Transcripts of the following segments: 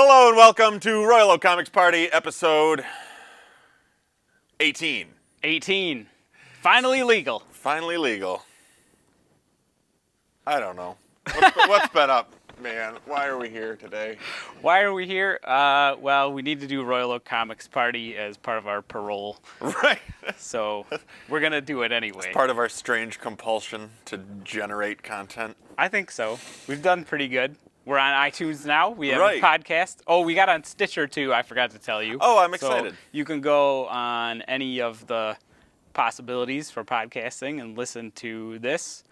Hello and welcome to Royal Oak Comics Party, episode 18. 18. Finally legal. Finally legal. I don't know. What's been up, man? Why are we here today? Why are we here? Well, we need to do Royal Oak Comics Party as part of our parole. Right. So we're going to do it anyway. Part of our strange compulsion to generate content. I think so. We've done pretty good. We're on iTunes now. We have Right. a podcast. Oh, we got on Stitcher too. I forgot to tell you. Oh, I'm So excited. you can go on any of the possibilities for podcasting and listen to this.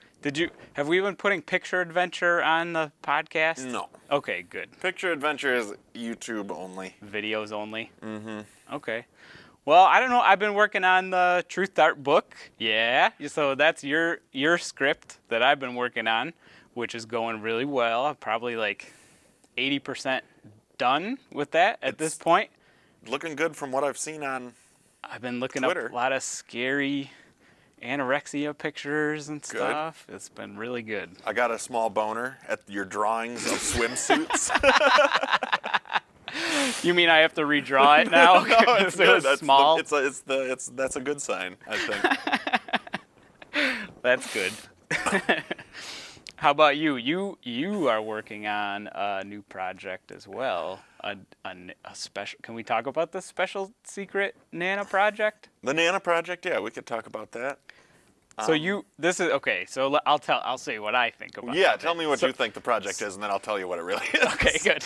Have we been putting Picture Adventure on the podcast? No. Okay, good. Picture Adventure is YouTube only. Videos only? Mm-hmm. Okay. Well, I don't know. I've been working on the Truth Art book. Yeah. So that's your script that I've been working on, which is going really well. I'm probably like 80% done with that at this point. Looking good from what I've seen on I've been looking Twitter. up a lot of scary anorexia pictures and Good. stuff. It's been really good. I got a small boner at your drawings of swimsuits. You mean I have to redraw it now? No, it's It was good. small. That's a good sign, I think. That's good. How about you? You are working on a new project as well. A special. Can we talk about the special secret Nana project? The Nana Project, yeah, we could talk about that. So this is okay. So I'll say what I think about. Yeah, it. tell me what you think the project is, and then I'll tell you what it really is. Okay, good.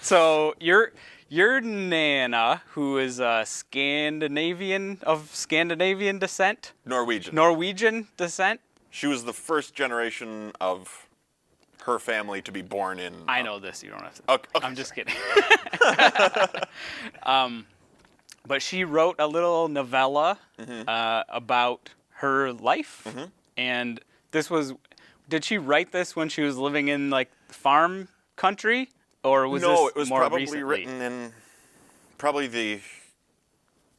So your Nana, who is of Scandinavian descent, Norwegian. descent. She was the first generation of her family to be born in. I know this. You don't have to. Okay. I'm just kidding. But she wrote a little novella about her life, and this was. Did she write this when she was living in like farm country, or was No, this it was more probably recently? written in probably the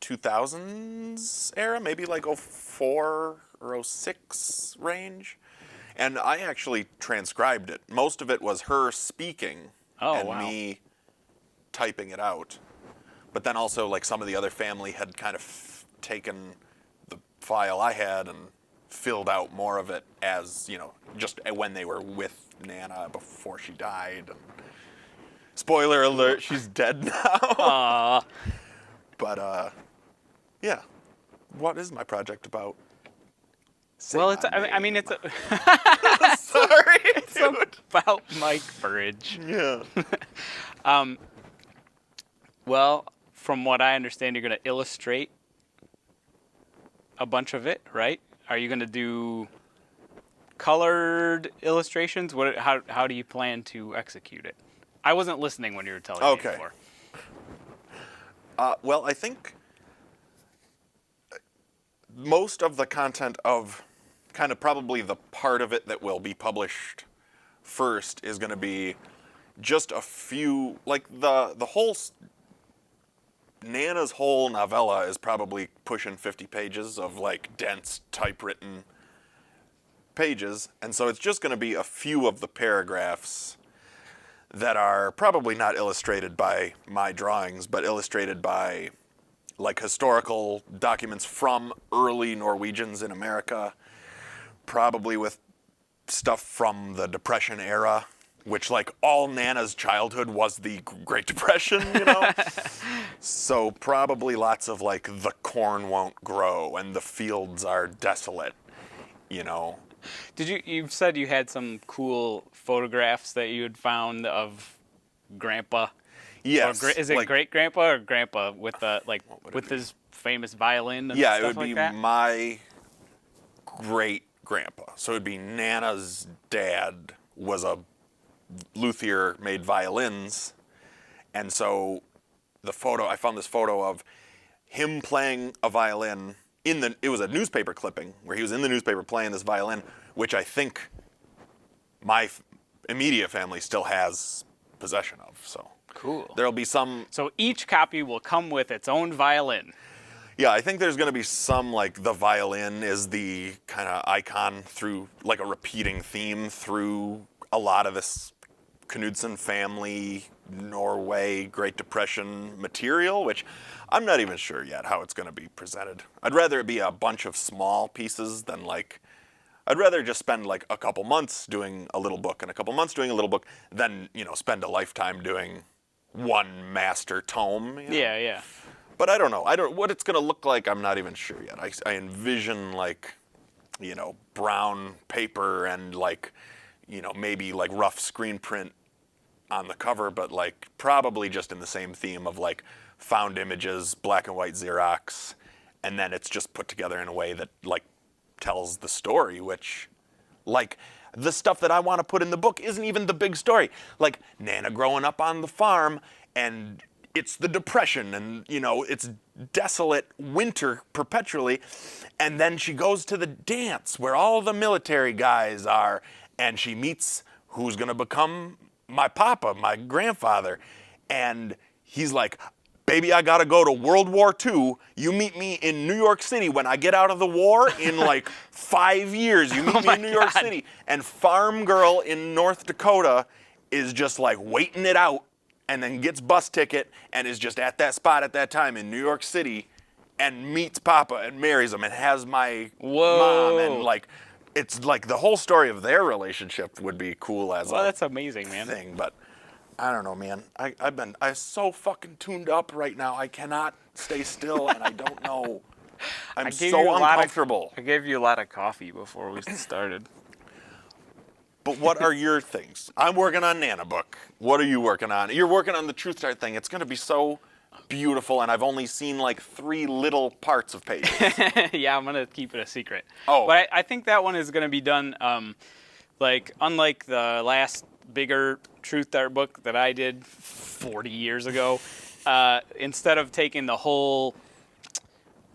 2000s era, maybe like 04 or 06 range. And I actually transcribed it. Most of it was her speaking and wow. me typing it out. But then also, like, some of the other family had kind of taken the file I had and filled out more of it as, just when they were with Nana before she died. And spoiler alert, she's dead now. Aw. But, yeah. What is my project about? Say Well, it's. my I mean, name. it's. Sorry, It's dude. about Mike Burridge. Yeah. Well, from what I understand, you're going to illustrate a bunch of it, right? Are you going to do colored illustrations? How do you plan to execute it? I wasn't listening when you were telling me Okay. before. Well, I think most of the content of kind of probably the part of it that will be published first is going to be just a few, like the whole, Nana's whole novella is probably pushing 50 pages of like dense typewritten pages. And so it's just going to be a few of the paragraphs that are probably not illustrated by my drawings, but illustrated by like historical documents from early Norwegians in America, probably with stuff from the Depression era, which like all Nana's childhood was the Great Depression, So probably lots of like the corn won't grow and the fields are desolate, You said you had some cool photographs that you had found of Grandpa. Yes. Or is it like, great grandpa or grandpa with would it be? his famous violin and Yeah, stuff it would like be that? my great grandpa. So it would be Nana's dad was a luthier, made violins. And so I found this photo of him playing a violin it was a newspaper clipping where he was in the newspaper playing this violin, which I think my immediate family still has possession of. So Cool. there'll be some. So each copy will come with its own violin. Yeah, I think there's going to be some, like, the violin is the kind of icon through, like, a repeating theme through a lot of this Knudsen family, Norway, Great Depression material, which I'm not even sure yet how it's going to be presented. I'd rather it be a bunch of small pieces than like, I'd rather just spend like a couple months doing a little book and a couple months doing a little book than, spend a lifetime doing one master tome. Yeah, yeah. But I don't know. What it's going to look like, I'm not even sure yet. I envision like, brown paper and like, maybe like rough screen print on the cover, but like probably just in the same theme of like found images, black and white Xerox, and then it's just put together in a way that like tells the story, which like the stuff that I want to put in the book isn't even the big story. Like Nana growing up on the farm and it's the Depression and, it's desolate winter perpetually. And then she goes to the dance where all the military guys are and she meets who's going to become my papa, my grandfather. And he's like, baby, I got to go to World War II. You meet me in New York City when I get out of the war in like 5 years. You meet me in New York City. And Farm Girl in North Dakota is just like waiting it out and then gets bus ticket and is just at that spot at that time in New York City and meets Papa and marries him and has my mom. And like, it's like the whole story of their relationship would be cool as that's amazing, man. thing. But I don't know, man. I'm so fucking tuned up right now. I cannot stay still and I don't know. I'm so uncomfortable. I gave you a lot of coffee before we started. But what are your things? I'm working on Nana book. What are you working on? You're working on the Truth Start thing. It's going to be so beautiful, and I've only seen like 3 little parts of pages. Yeah, I'm going to keep it a secret. Oh. But I think that one is going to be done, like, unlike the last bigger Truth Start book that I did 40 years ago, instead of taking the whole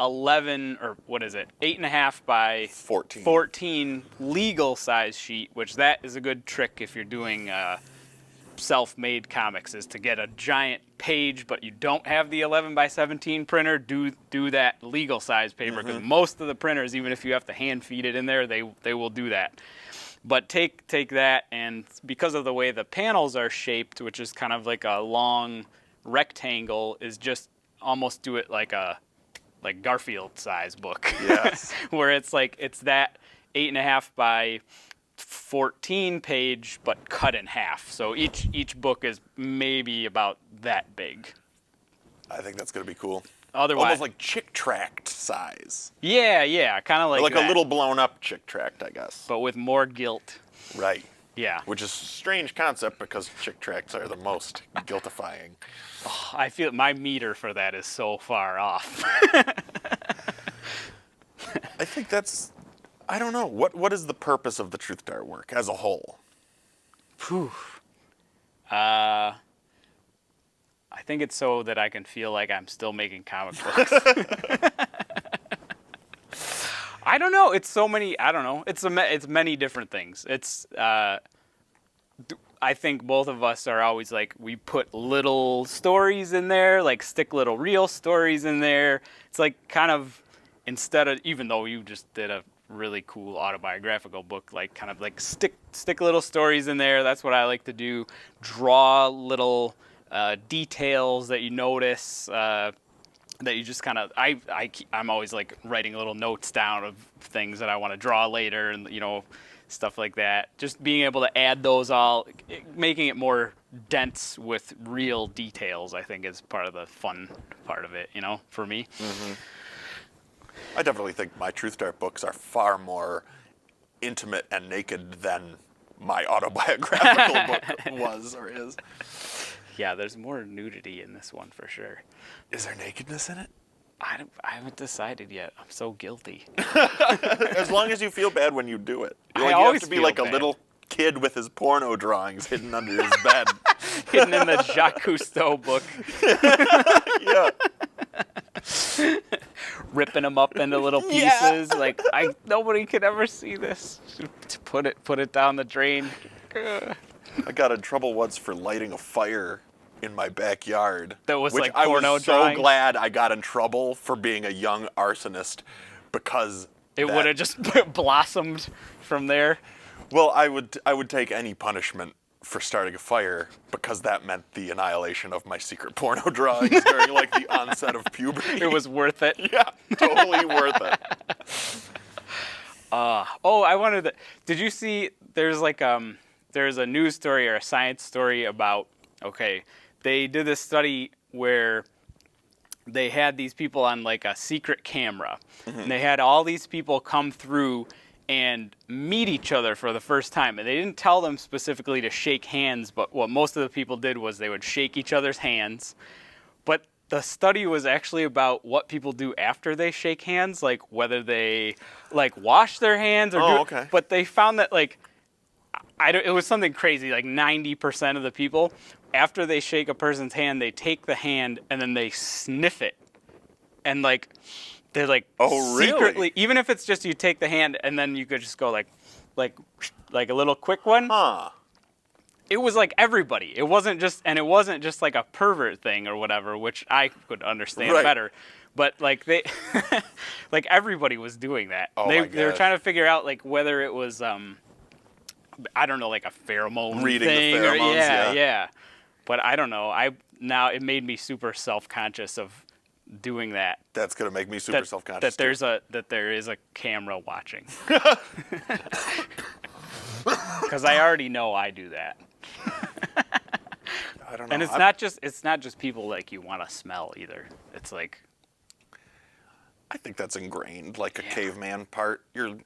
11, or what is it, 8.5 by 14 legal size sheet, which that is a good trick if you're doing self-made comics, is to get a giant page, but you don't have the 11 by 17 printer, do that legal size paper, because most of the printers, even if you have to hand feed it in there, they will do that. But take that, and because of the way the panels are shaped, which is kind of like a long rectangle, is just almost do it like Garfield size book. Yes. Where it's like, it's that 8.5 by 14 page, but cut in half. So each book is maybe about that big. I think that's going to be cool. Otherwise, almost like Chick Tract size. Yeah, kind of like a little blown up Chick Tract, I guess. but with more guilt. Right. Yeah. Which is a strange concept because Chick Tracts are the most guiltifying. I feel my meter for that is so far off. I think that's, I don't know. What is the purpose of the Truth Start work as a whole? Phew. I think it's so that I can feel like I'm still making comic books. I don't know. It's so many. I don't know. It's many different things. It's. I think both of us are always like, we put little stories in there, like stick little real stories in there. It's like kind of, instead of, even though you just did a really cool autobiographical book, like kind of like stick little stories in there. That's what I like to do. Draw little details that you notice, that you just kind of, I'm always like writing little notes down of things that I want to draw later, and stuff like that. Just being able to add those all, making it more dense with real details, I think is part of the fun part of it, for me. Mm-hmm. I definitely think my Truth Start books are far more intimate and naked than my autobiographical book was or is. Yeah, there's more nudity in this one for sure. Is there nakedness in it? I haven't decided yet. I'm so guilty. As long as you feel bad when you do it. You always have to be feel like bad. A little kid with his porno drawings hidden under his bed. Hidden in the Jacques Cousteau book. Yeah. Ripping them up into little pieces. Like, nobody could ever see this. Put it down the drain. I got in trouble once for lighting a fire in my backyard. That was which like I porno was so drawings? glad I got in trouble for being a young arsonist, because It would have just blossomed from there. Well, I would take any punishment for starting a fire because that meant the annihilation of my secret porno drawings during like the onset of puberty. It was worth it. Yeah, totally worth it. I wanted to. Did you see? There's like there's a news story or a science story about. Okay, they did this study where they had these people on like a secret camera, and they had all these people come through and meet each other for the first time. And they didn't tell them specifically to shake hands, but what most of the people did was they would shake each other's hands. But the study was actually about what people do after they shake hands, like whether they like wash their hands or okay. But they found that like it was something crazy, like 90% of the people after they shake a person's hand, they take the hand and then they sniff it. And like they're like secretly, even if it's just you take the hand and then you could just go like a little quick one. Huh. It was like everybody. It wasn't just like a pervert thing or whatever, which I could understand better. But like they, like everybody was doing that. Oh They were my trying to figure out like whether it was I don't know, like a pheromone Reading thing the pheromones, yeah. But I don't know. Now it made me super self-conscious of doing that. That's gonna make me super self-conscious. That there is a camera watching. Because I already know I do that. I don't know. And it's not just people like you want to smell either. It's like I think that's ingrained, like a caveman part. Your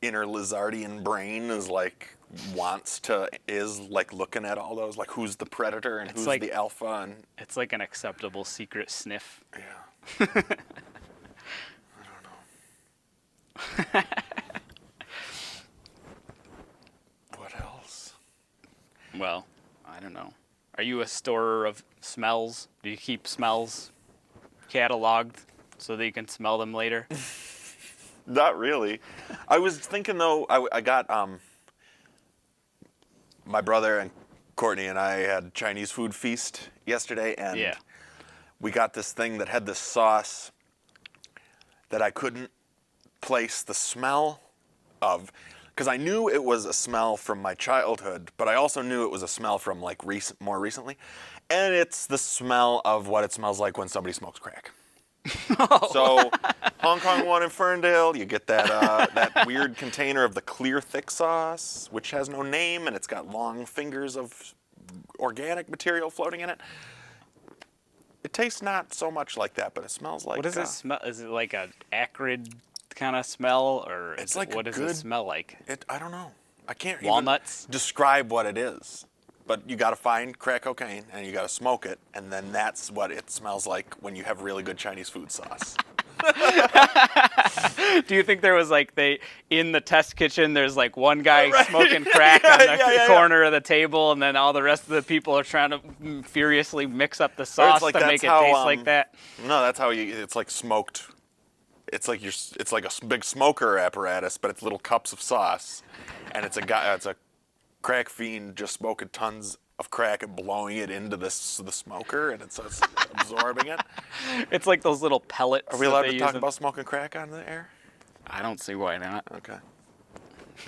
inner lizardian brain is like looking at all those, like who's the predator and who's like, the alpha, and it's like an acceptable secret sniff. Yeah. I don't know. What else? Well, I don't know. Are you a storer of smells? Do you keep smells cataloged so that you can smell them later? Not really. I was thinking though, I got my brother and Courtney and I had Chinese food feast yesterday, and we got this thing that had this sauce that I couldn't place the smell of, because I knew it was a smell from my childhood, but I also knew it was a smell from like more recently, and it's the smell of what it smells like when somebody smokes crack. So, Hong Kong one in Ferndale, you get that that weird container of the clear thick sauce, which has no name, and it's got long fingers of organic material floating in it. It tastes not so much like that, but it smells like. What does it smell? Is it like an acrid kind of smell, or it's like what does it smell like? I don't know. I can't Walnuts? even describe what it is. But you got to find crack cocaine and you got to smoke it, and then that's what it smells like when you have really good Chinese food sauce. Do you think there was like in the test kitchen there's like one guy smoking crack on the corner of the table, and then all the rest of the people are trying to furiously mix up the sauce to make it taste like that? No, that's how it's like smoked. It's like a big smoker apparatus, but it's little cups of sauce, and it's a crack fiend just smoking tons of crack and blowing it into the smoker, and it's absorbing it. It's like those little pellets. Are we allowed to talk about smoking crack on the air? I don't see why not. Okay.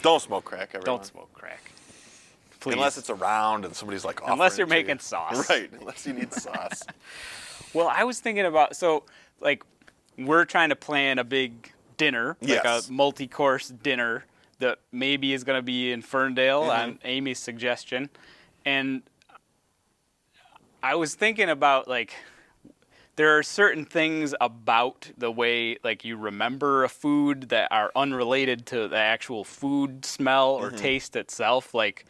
Don't smoke crack, everyone. Don't smoke crack. Please. Unless it's around and somebody's like offering unless you're it making to you. sauce. Right, unless you need sauce. Well, I was thinking about, like, we're trying to plan a big dinner, like a multi-course dinner that maybe is going to be in Ferndale on Amy's suggestion. And I was thinking about, like, there are certain things about the way, like, you remember a food that are unrelated to the actual food smell or taste itself, like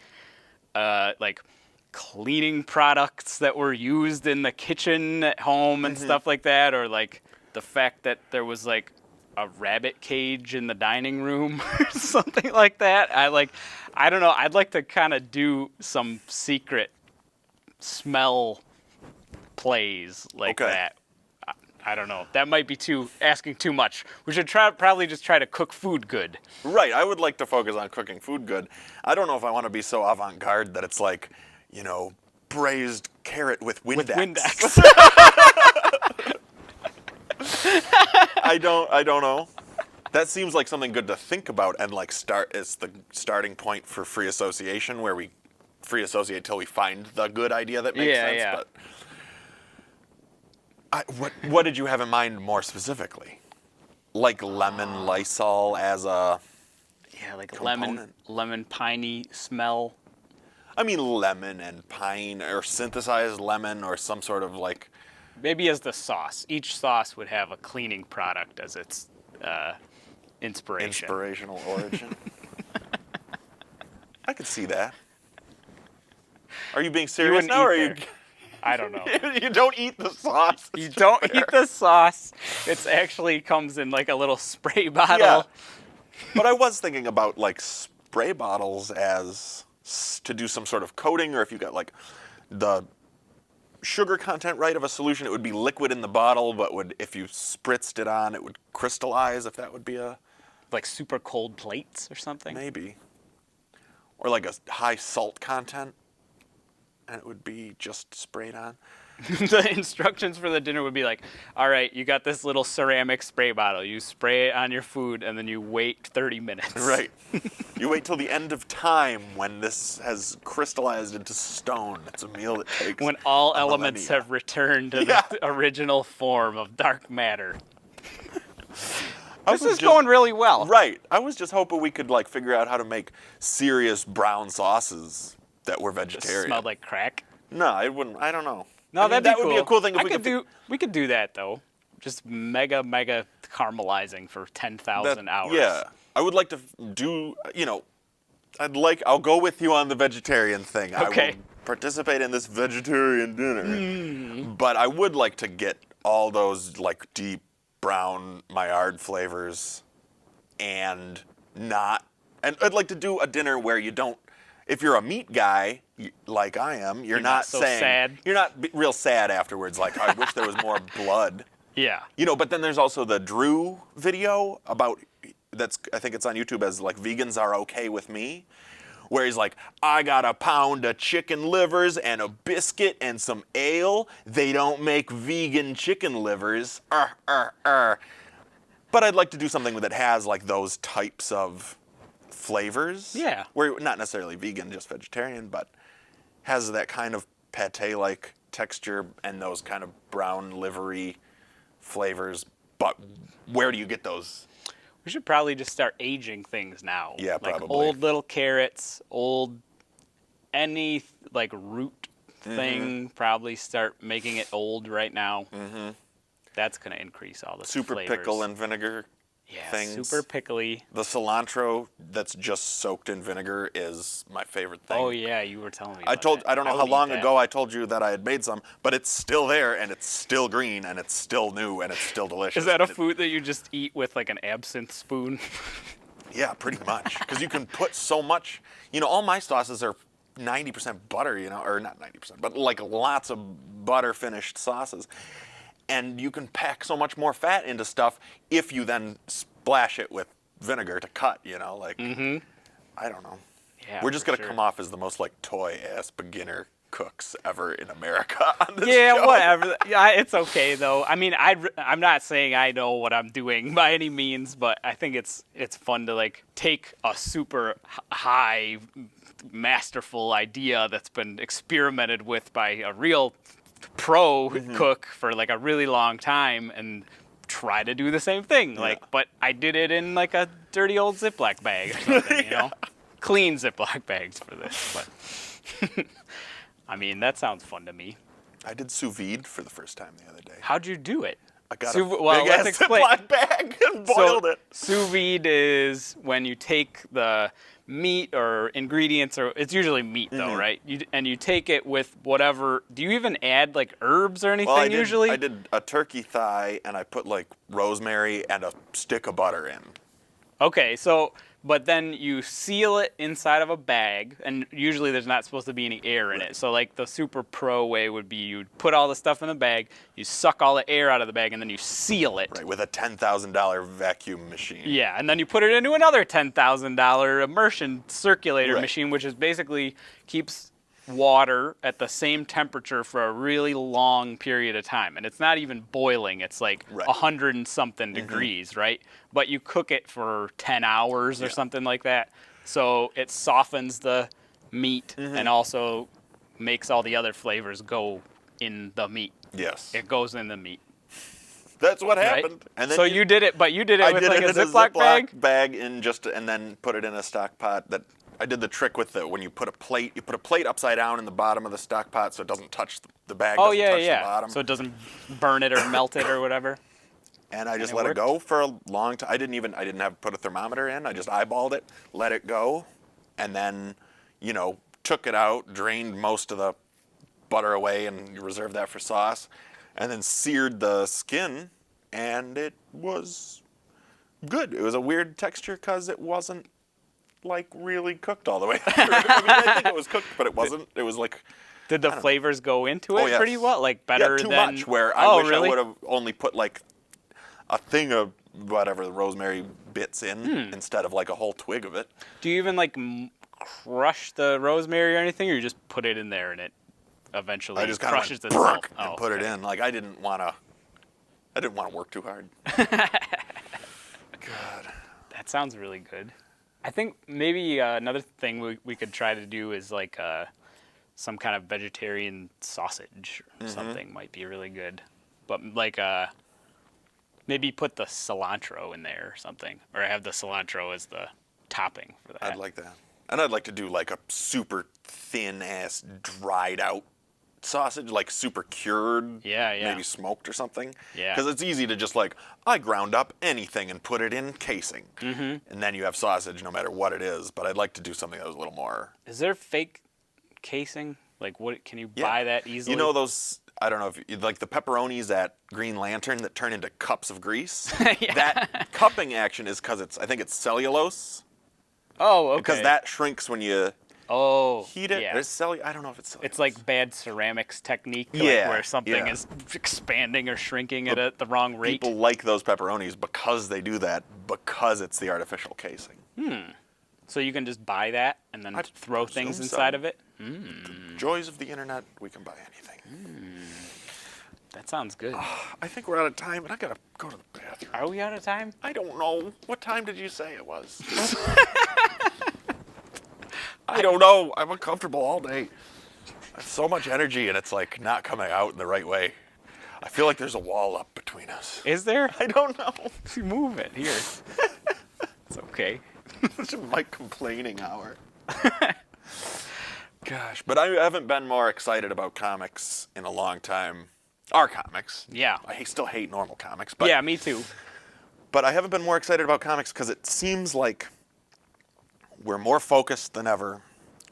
cleaning products that were used in the kitchen at home and stuff like that, or like the fact that there was like a rabbit cage in the dining room or something like that. I don't know. I'd like to kind of do some secret smell plays like that. I don't know. That might be asking too much. We should probably just try to cook food good. Right. I would like to focus on cooking food good. I don't know if I want to be so avant-garde that it's like, braised carrot with Windex. I don't know. That seems like something good to think about and like it's the starting point for free association where we free associate till we find the good idea that makes sense. Yeah. But what did you have in mind more specifically? Like lemon Lysol as a Yeah, like component? lemon piney smell. I mean, lemon and pine, or synthesized lemon, or some sort of like. Maybe as the sauce. Each sauce would have a cleaning product as its inspiration. Inspirational origin. I could see that. Are you being serious now, or are you? I don't know. You don't eat the sauce. You don't eat the sauce. It actually comes in like a little spray bottle. Yeah. But I was thinking about like spray bottles as to do some sort of coating, or if you got like the sugar content right of a solution, it would be liquid in the bottle, but if you spritzed it on, it would crystallize. If that would be a Like super cold plates or something. maybe, or like a high salt content, and it would be just sprayed on. The instructions for the dinner would be like, all right, you got this little ceramic spray bottle. You spray it on your food, and then you wait 30 minutes. Right. You wait till the end of time when this has crystallized into stone. It's a meal that takes When all a elements millennia. have returned to Yeah. the original form of dark matter. I This was is just- going really well. Right. I was just hoping we could like figure out how to make serious brown sauces that were vegetarian. Smelled like crack. No, it wouldn't. I don't know. No, I mean, that'd that be cool. would be a cool thing if I we could could We could do that though. Just mega caramelizing for 10,000 hours. Yeah. I would like to do, I'll go with you on the vegetarian thing. I Okay. will participate in this vegetarian dinner. But I would like to get all those like deep brown Maillard flavors and I'd like to do a dinner where you don't, if you're a meat guy like I am, you're not so saying, sad. you're not real sad afterwards. Like, I wish there was more blood. Yeah. But then there's also the Drew video about I think it's on YouTube as like vegans are okay with me, where he's like, I got a pound of chicken livers and a biscuit and some ale. They don't make vegan chicken livers. But I'd like to do something that has like those types of flavors. Yeah. Where not necessarily vegan, just vegetarian, but has that kind of pate-like texture and those kind of brown livery flavors. But where do you get those? We should probably just start aging things now. Yeah, like probably. old little carrots, any like root thing, probably start making it old right now. Mm-hmm. That's going to increase all the Super flavors. pickle and vinegar things. Super pickly. The cilantro that's just soaked in vinegar is my favorite thing. Oh yeah, you were telling me. I don't know how would eat long that. ago I told you that I had made some, but it's still there and it's still green and it's still new and it's still delicious. Is that a food that you just eat with like an absinthe spoon? Yeah, pretty much. Because you can put so much. All my sauces are 90% butter, or not 90%, but like lots of butter finished sauces. And you can pack so much more fat into stuff if you then splash it with vinegar to cut, I don't know. Yeah, We're just for going to sure. come off as the most like toy-ass beginner cooks ever in America on this Yeah, show. whatever. Yeah, it's okay though. I mean, I'm not saying I know what I'm doing by any means, but I think it's fun to like take a super high, masterful idea that's been experimented with by a real pro cook for like a really long time and try to do the same thing. Like, but I did it in like a dirty old Ziploc bag or something, Clean Ziploc bags for this, but. I mean, that sounds fun to me. I did sous vide for the first time the other day. How'd you do it? I got Sous- a well, let's big-ass explain. Ziploc bag and boiled it. Sous vide is when you take the meat or ingredients, or it's usually meat though, right? You take it with whatever. Do you even add like herbs or anything Well, usually? I did a turkey thigh, and I put like rosemary and a stick of butter in. Okay, so but then you seal it inside of a bag, and usually there's not supposed to be any air in it. So like the super pro way would be you put all the stuff in the bag, you suck all the air out of the bag, and then you seal it. Right, with a $10,000 vacuum machine. Yeah, and then you put it into another $10,000 immersion circulator Right. machine, which is basically keeps water at the same temperature for a really long period of time. And it's not even boiling, it's like Right. 100 and something degrees, right? But you cook it for 10 hours or something like that. So it softens the meat and also makes all the other flavors go in the meat. Yes. It goes in the meat. That's what Right? happened. And then So you did it, but you did it I with did like it a in Ziploc bag? bag and then put it in a stock pot. That I did the trick with when you put a plate upside down in the bottom of the stock pot so it doesn't touch the bag. Oh, doesn't yeah, touch the yeah. bottom. So it doesn't burn it or melt it or whatever. And I just it let it worked? go for a long time. I didn't have put a thermometer in. I just eyeballed it, let it go, and then, took it out, drained most of the butter away, and reserved that for sauce, and then seared the skin, and it was good. It was a weird texture because it wasn't like really cooked all the way through. I think it was cooked, but it wasn't. It was like. Did the flavors go into it Oh, yes. pretty well? Like better too than... much. Where I wish really? I would have only put like a thing of whatever the rosemary bits in instead of like a whole twig of it. Do you even like crush the rosemary or anything, or you just put it in there and it eventually I just kind of crushes itself? and put it in. Like I didn't want to work too hard. God. That sounds really good. I think maybe another thing we could try to do is like some kind of vegetarian sausage or something might be really good. But like maybe put the cilantro in there or something, or have the cilantro as the topping for that. I'd like that. And I'd like to do like a super thin ass dried out sausage, like super cured, maybe smoked or something. Yeah. Because it's easy to just like, I ground up anything and put it in casing. And then you have sausage no matter what it is. But I'd like to do something that was a little more. Is there fake casing? Like, what can you buy that easily? You know those, I don't know if you like the pepperonis at Green Lantern that turn into cups of grease? That cupping action is because I think it's cellulose. Oh, okay. Because that shrinks when you heat it. Yeah. I don't know if it's cellulose. It's like bad ceramics technique, like where something is expanding or shrinking at the wrong rate. People like those pepperonis because they do that, because it's the artificial casing. So you can just buy that and then throw things inside of it? The joys of the internet, we can buy anything. That sounds good. I think we're out of time, and I gotta go to the bathroom. Are we out of time? I don't know. What time did you say it was? I don't know. I'm uncomfortable all day. I have so much energy, and it's like not coming out in the right way. I feel like there's a wall up between us. Is there? I don't know. Move it here. It's okay. It's my complaining hour. Gosh, but I haven't been more excited about comics in a long time. Our comics. Yeah. I still hate normal comics. But, yeah, me too. But I haven't been more excited about comics because it seems like we're more focused than ever.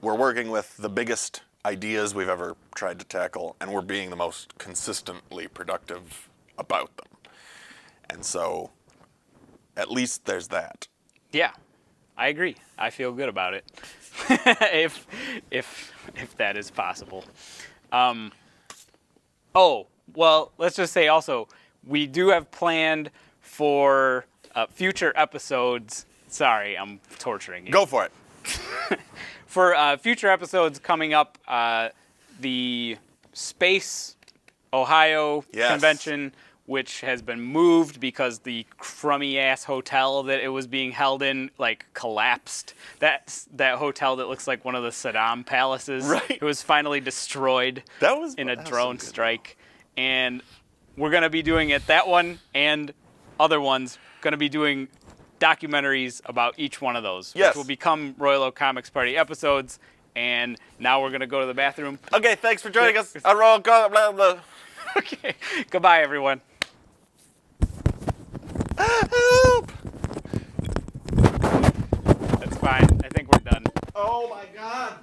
We're working with the biggest ideas we've ever tried to tackle, and we're being the most consistently productive about them. And so, at least there's that. Yeah, I agree. I feel good about it. if that is possible. Well, let's just say also, we do have planned for future episodes. Sorry, I'm torturing you. Go for it. For future episodes coming up, the Space Ohio convention, which has been moved because the crummy-ass hotel that it was being held in, collapsed. That hotel that looks like one of the Saddam palaces. Right. It was finally destroyed in a drone strike. And we're going to be doing it, that one and other ones, going to be doing documentaries about each one of those. Yes. Which will become Royal Oak Comics Party episodes. And now we're going to go to the bathroom. Okay, thanks for joining us on Royal Blah, blah. Okay, goodbye, everyone. Help! That's fine. I think we're done. Oh my God.